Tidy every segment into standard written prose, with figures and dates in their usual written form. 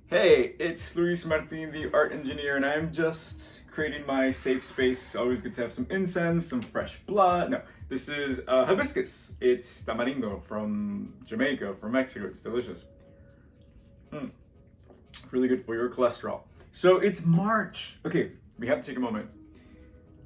Hey, it's Luis Martin, the art engineer, and I'm just creating my safe space. Always good to have some incense, some fresh blood. No, this is hibiscus. It's tamarindo from Jamaica, from Mexico. It's delicious. Really good for your cholesterol. So it's March. Okay, we have to take a moment.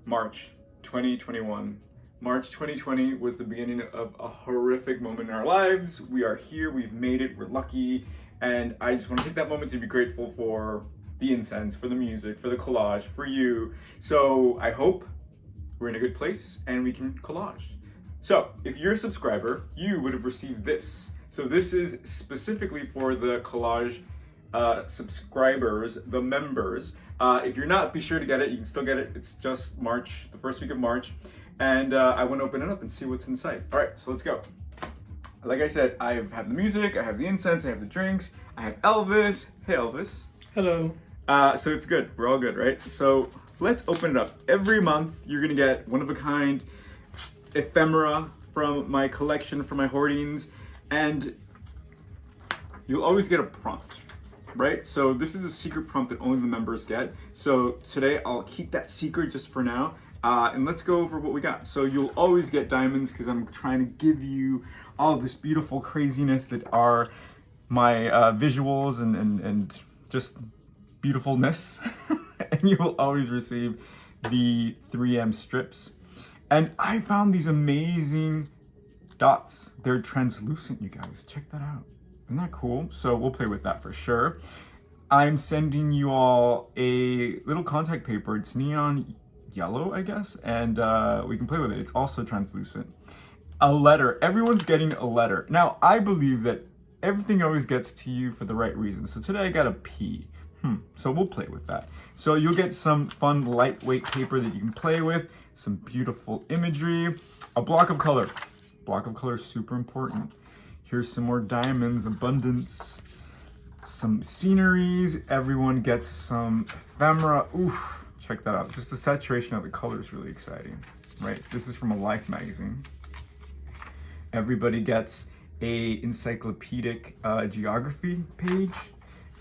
March 2021. March 2020 was the beginning of a horrific moment in our lives. We are here, we've made it, we're lucky. And I just want to take that moment to be grateful for the incense, for the music, for the collage, for you. So I hope we're in a good place and we can collage. So if you're a subscriber, you would have received this. So this is specifically for the collage subscribers, the members. If you're not, be sure to get it. You can still get it. It's just March, the first week of March. And I want to open it up and see what's inside. All right, so let's go. Like I said, I have the music, I have the incense, I have the drinks, I have Elvis. Hey, Elvis. Hello. So it's good. We're all good, right? So let's open it up. Every month, you're going to get one-of-a-kind ephemera from my collection, from my hoardings, and you'll always get a prompt, right? So this is a secret prompt that only the members get. So today, I'll keep that secret just for now. And let's go over what we got. So you'll always get diamonds because I'm trying to give you all of this beautiful craziness that are my visuals and just beautifulness. And you will always receive the 3M strips. And I found these amazing dots. They're translucent, you guys. Check that out. Isn't that cool? So we'll play with that for sure. I'm sending you all a little contact paper. It's neon yellow, I guess, and we can play with it. It's also translucent. A letter. Everyone's getting a letter. Now, I believe that everything always gets to you for the right reason. So today I got a P. So we'll play with that. So you'll get some fun lightweight paper that you can play with, some beautiful imagery, a block of color. Block of color is super important. Here's some more diamonds, abundance, some sceneries. Everyone gets some ephemera. Oof. Check that out. Just the saturation of the color is really exciting, right? This is from a Life magazine. Everybody gets a encyclopedic geography page.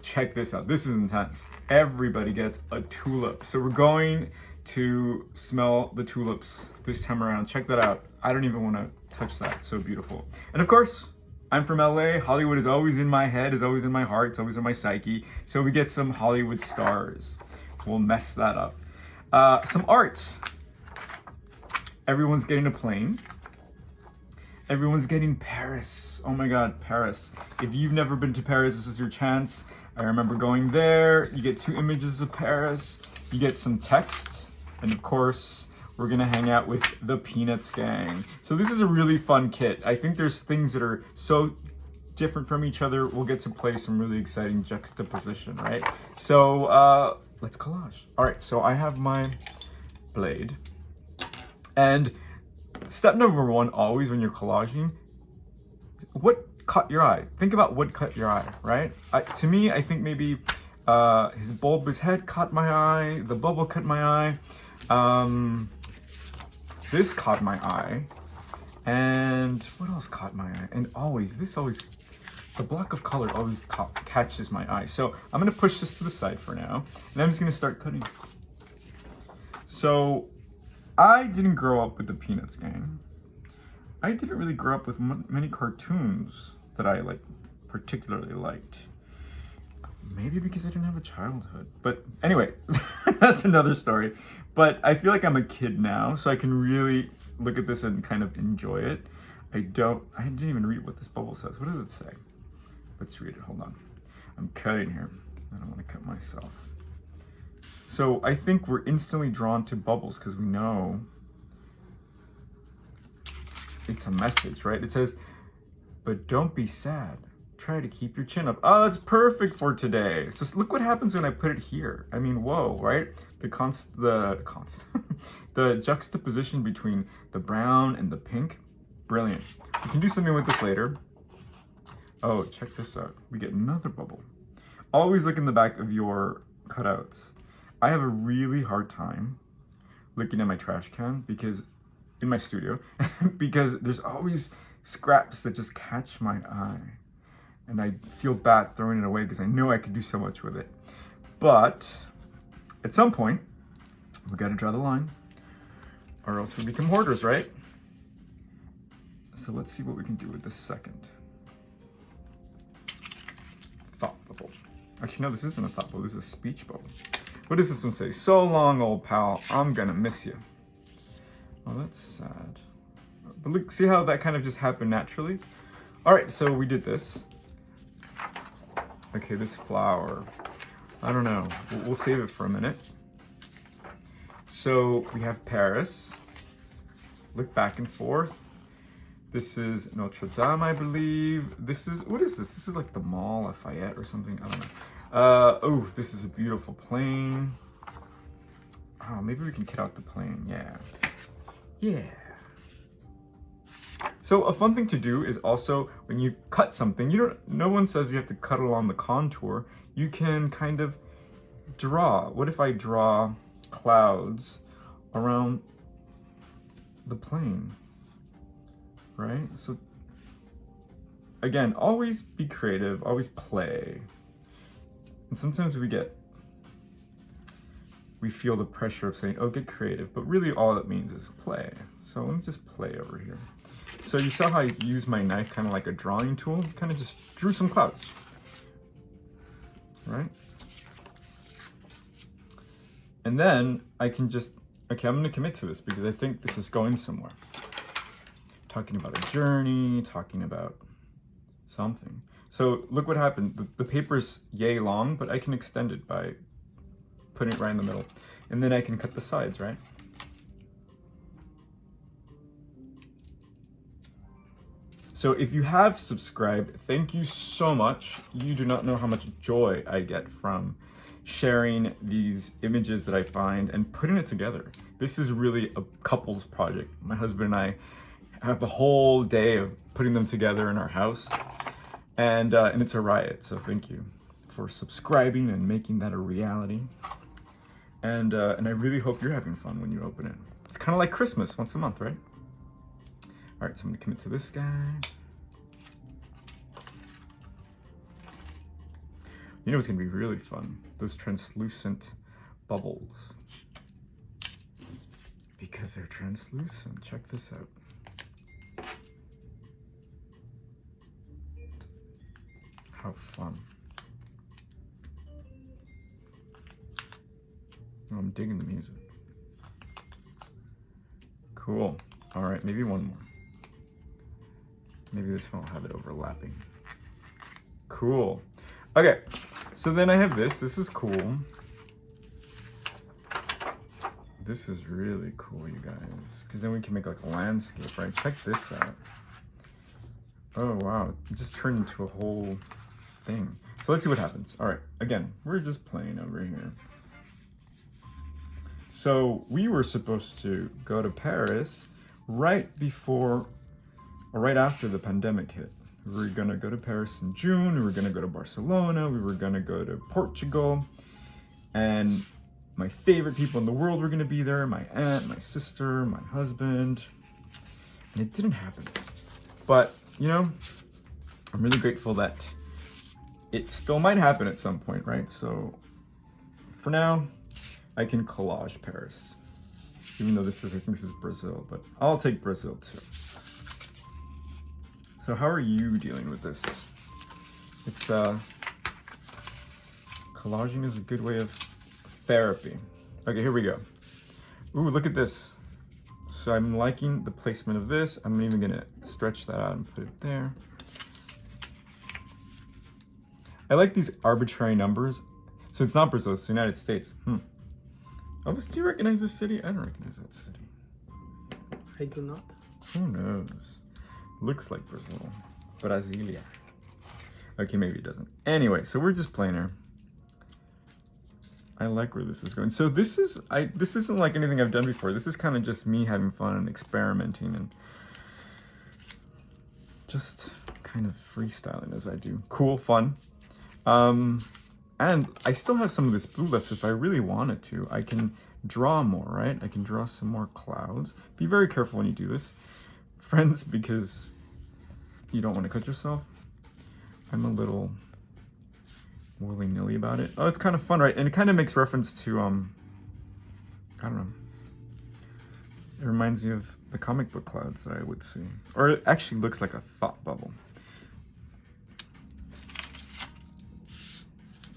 Check this out. This is intense. Everybody gets a tulip. So we're going to smell the tulips this time around. Check that out. I don't even want to touch that. So beautiful. And of course, I'm from LA. Hollywood is always in my head, is always in my heart, it's always in my psyche. So we get some Hollywood stars. We'll mess that up. Some art. Everyone's getting a plane. Everyone's getting Paris. Oh my God, Paris. If you've never been to Paris, this is your chance. I remember going there. You get 2 images of Paris. You get some text. And of course, we're gonna hang out with the Peanuts gang. So this is a really fun kit. I think there's things that are so different from each other. We'll get to play some really exciting juxtaposition, right? So, let's collage. All right, so I have my blade. And step number 1, always when you're collaging, what caught your eye? Think about what caught your eye, right? To me, I think maybe his bulbous head caught my eye, the bubble caught my eye, this caught my eye, and what else caught my eye? And the block of color always catches my eye. So I'm gonna push this to the side for now, and I'm just gonna start cutting. So I didn't grow up with the Peanuts gang. I didn't really grow up with many cartoons that I particularly liked. Maybe because I didn't have a childhood. But anyway, that's another story. But I feel like I'm a kid now, so I can really look at this and kind of enjoy it. I didn't even read what this bubble says. What does it say? Let's read it, hold on. I'm cutting here. I don't want to cut myself. So I think we're instantly drawn to bubbles because we know it's a message, right? It says, but don't be sad. Try to keep your chin up. Oh, that's perfect for today. So look what happens when I put it here. I mean, whoa, right? The juxtaposition between the brown and the pink, brilliant. You can do something with this later. Oh, check this out. We get another bubble. Always look in the back of your cutouts. I have a really hard time looking at my trash can in my studio because there's always scraps that just catch my eye. and I feel bad throwing it away because I know I could do so much with it. But at some point, we gotta draw the line, or else we become hoarders, right? So let's see what we can do with the second thought bubble. Actually, no, this isn't a thought bubble, this is a speech bubble. What does this one say? So long, old pal, I'm gonna miss you. Oh, that's sad. But look, see how that kind of just happened naturally? All right, so we did this. Okay, this flower. I don't know, we'll save it for a minute. So we have Paris. Look back and forth. This is Notre Dame, I believe. This is, what is this? This is like the Mall Lafayette or something, I don't know. Oh, this is a beautiful plane. Oh, maybe we can cut out the plane, yeah. Yeah. So a fun thing to do is also when you cut something, no one says you have to cut along the contour. You can kind of draw. What if I draw clouds around the plane, right? So again, always be creative, always play. And sometimes we feel the pressure of saying, oh, get creative, but really all it means is play. So let me just play over here. So you saw how I used my knife kind of like a drawing tool, kind of just drew some clouds, right? And then I can just, okay, I'm gonna commit to this because I think this is going somewhere. Talking about a journey, talking about something. So look what happened. The paper's yay long, but I can extend it by putting it right in the middle. And then I can cut the sides, right? So if you have subscribed, thank you so much. You do not know how much joy I get from sharing these images that I find and putting it together. This is really a couple's project. My husband and I have the whole day of putting them together in our house, and it's a riot. So thank you for subscribing and making that a reality. And I really hope you're having fun when you open it. It's kind of like Christmas, once a month, right? All right, so I'm gonna commit to this guy. You know what's gonna be really fun? Those translucent bubbles. Because they're translucent, check this out. How fun. Oh, I'm digging the music. Cool. All right, maybe one more. Maybe this one will have it overlapping. Cool. Okay, so then I have this. This is cool. This is really cool, you guys. Because then we can make like a landscape, right? Check this out. Oh, wow. It just turned into a whole thing. So let's see what happens. All right, again, we're just playing over here. So we were supposed to go to Paris right before or right after the pandemic hit. We were gonna go to Paris in June, we were gonna go to Barcelona, we were gonna go to Portugal, and my favorite people in the world were gonna be there, my aunt, my sister, my husband, and it didn't happen. But, you know, I'm really grateful that it still might happen at some point, right? So for now, I can collage Paris. Even though this is, I think this is Brazil, but I'll take Brazil too. So how are you dealing with this? It's collaging is a good way of therapy. Okay, here we go. Ooh, look at this. So I'm liking the placement of this. I'm even gonna stretch that out and put it there. I like these arbitrary numbers. So it's not Brazil, it's the United States. Elvis, do you recognize this city? I don't recognize that city. I do not. Who knows? Looks like Brazil. Brasilia. Okay, maybe it doesn't. Anyway, so we're just playing here. I like where this is going. So this isn't like anything I've done before. This is kind of just me having fun and experimenting and just kind of freestyling as I do. Cool, fun. And I still have some of this blue left. If I really wanted to, I can draw more, right? I can draw some more clouds. Be very careful when you do this, friends, because you don't want to cut yourself. I'm a little willy-nilly about it. Oh, it's kind of fun, right? And it kind of makes reference to, I don't know. It reminds me of the comic book clouds that I would see. Or it actually looks like a thought bubble.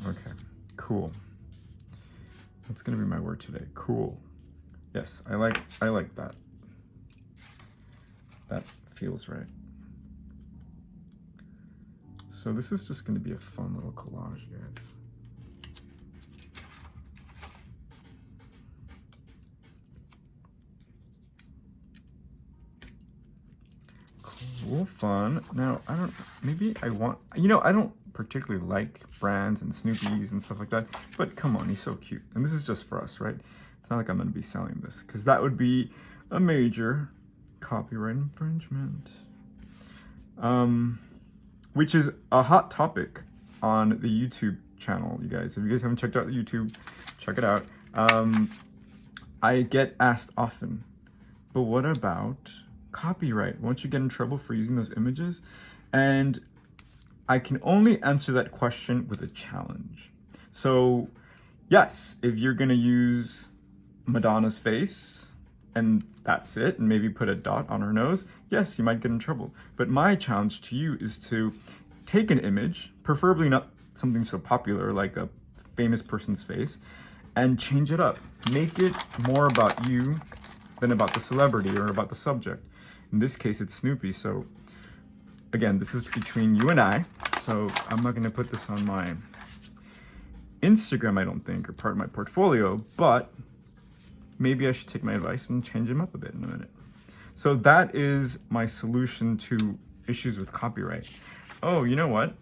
Okay, cool. That's gonna be my word today, cool. Yes, I like that. That feels right. So this is just gonna be a fun little collage, guys. Cool, fun. Now, I don't particularly like brands and Snoopy's and stuff like that, but come on, he's so cute. And this is just for us, right? It's not like I'm gonna be selling this, because that would be a major copyright infringement. Which is a hot topic on the YouTube channel, you guys. If you guys haven't checked out the YouTube, check it out. I get asked often, but what about copyright? Won't you get in trouble for using those images? And I can only answer that question with a challenge. So yes, if you're gonna use Madonna's face and that's it, and maybe put a dot on her nose, yes, you might get in trouble. But my challenge to you is to take an image, preferably not something so popular like a famous person's face, and change it up. Make it more about you than about the celebrity or about the subject. In this case, it's Snoopy. So again, this is between you and I. So I'm not gonna put this on my Instagram, I don't think, or part of my portfolio, but maybe I should take my advice and change them up a bit in a minute. So that is my solution to issues with copyright. Oh, you know what?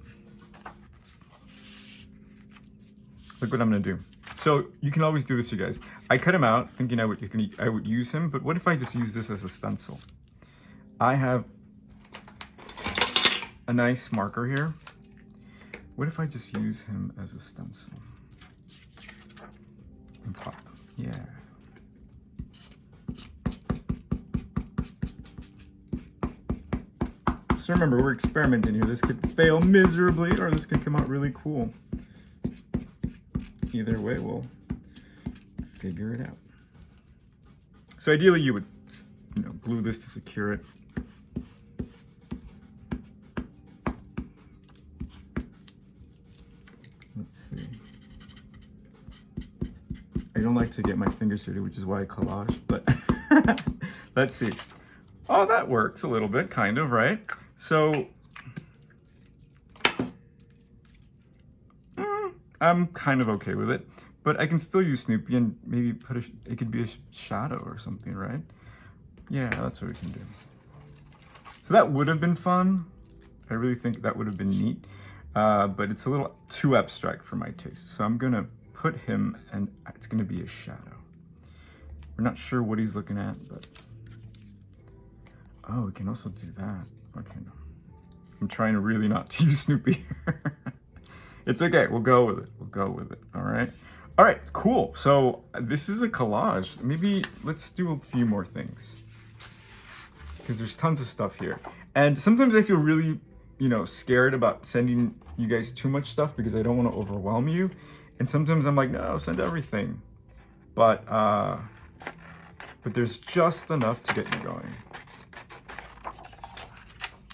Look what I'm gonna do. So you can always do this, you guys. I cut him out thinking I would use him, but what if I just use this as a stencil? I have a nice marker here. What if I just use him as a stencil? On top, yeah. So remember, we're experimenting here. This could fail miserably, or this could come out really cool. Either way, we'll figure it out. So ideally, you would, glue this to secure it. Let's see. I don't like to get my fingers dirty, which is why I collage, but let's see. Oh, that works a little bit, kind of, right? So, I'm kind of okay with it, but I can still use Snoopy and maybe it could be a shadow or something, right? Yeah, that's what we can do. So that would have been fun. I really think that would have been neat, but it's a little too abstract for my taste. So I'm gonna put him, and it's gonna be a shadow. We're not sure what he's looking at, but oh, we can also do that. Okay, no. I'm trying really not to use Snoopy. It's okay, we'll go with it. We'll go with it, all right? All right, cool. So this is a collage. Maybe let's do a few more things, because there's tons of stuff here. And sometimes I feel really, scared about sending you guys too much stuff because I don't want to overwhelm you. And sometimes I'm like, no, send everything. But there's just enough to get you going.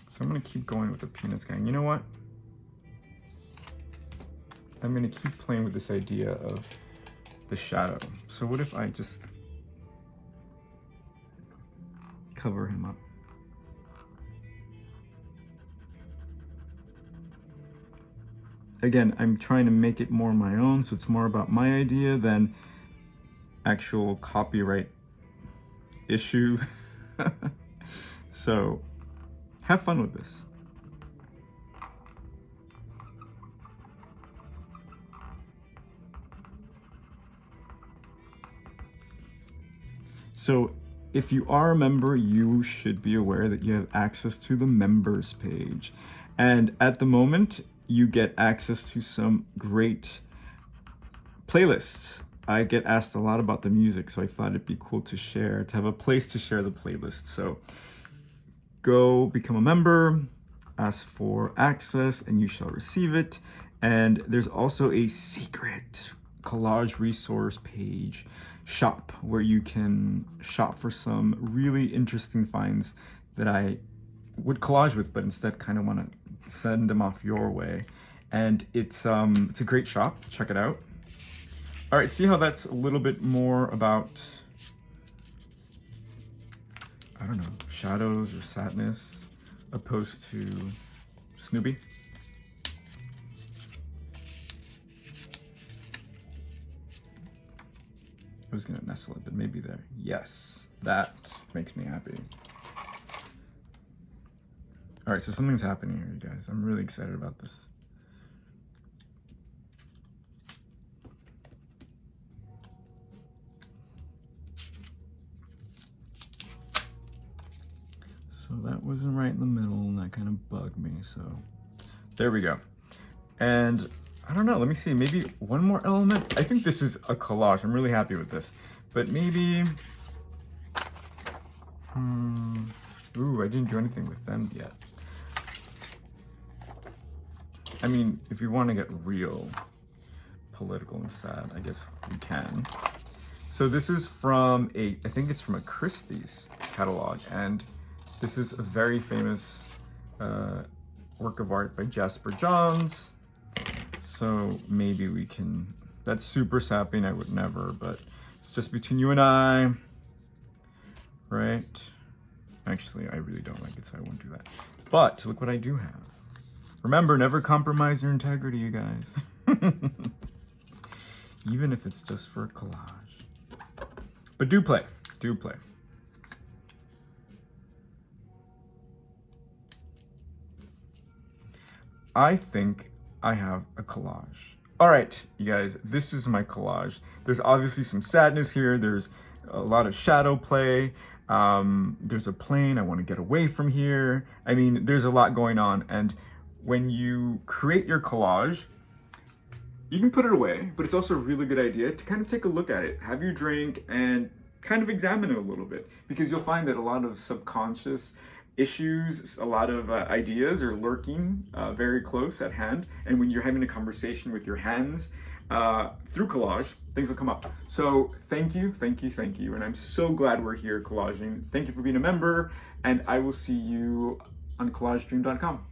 So I'm gonna keep going with the Peanuts Gang. You know what? I'm gonna keep playing with this idea of the shadow. So what if I just cover him up? Again, I'm trying to make it more my own, so it's more about my idea than actual copyright issue. So have fun with this. So if you are a member, you should be aware that you have access to the members page. And at the moment, you get access to some great playlists. I get asked a lot about the music, so I thought it'd be cool to have a place to share the playlist. So go become a member, ask for access and you shall receive it. And there's also a secret collage resource page shop where you can shop for some really interesting finds that I would collage with, but instead kind of want to send them off your way. And it's a great shop. Check it out. All right, see how that's a little bit more about, I don't know, shadows or sadness opposed to Snoopy? I was gonna nestle it, but maybe there. Yes, that makes me happy. All right, so something's happening here, you guys. I'm really excited about this. So that wasn't right in the middle, and that kind of bugged me, so there we go. And I don't know, let me see, maybe one more element? I think this is a collage, I'm really happy with this. But maybe, ooh, I didn't do anything with them yet. I mean, if you want to get real political and sad, I guess we can. So this is from I think it's from a Christie's catalog, and this is a very famous work of art by Jasper Johns. So maybe we can, that's super sappy and I would never, but it's just between you and I, right? Actually, I really don't like it, so I won't do that. But look what I do have. Remember, never compromise your integrity, you guys. Even if it's just for a collage. But do play, do play. I think I have a collage. All right, you guys, this is my collage. There's obviously some sadness here. There's a lot of shadow play. There's a plane. I want to get away from here. I mean, there's a lot going on. And when you create your collage, you can put it away, but it's also a really good idea to kind of take a look at it, have your drink, and kind of examine it a little bit, because you'll find that a lot of subconscious issues, a lot of ideas are lurking very close at hand. And when you're having a conversation with your hands through collage, things will come up. So thank you, thank you, thank you. And I'm so glad we're here collaging. Thank you for being a member, and I will see you on collagedream.com.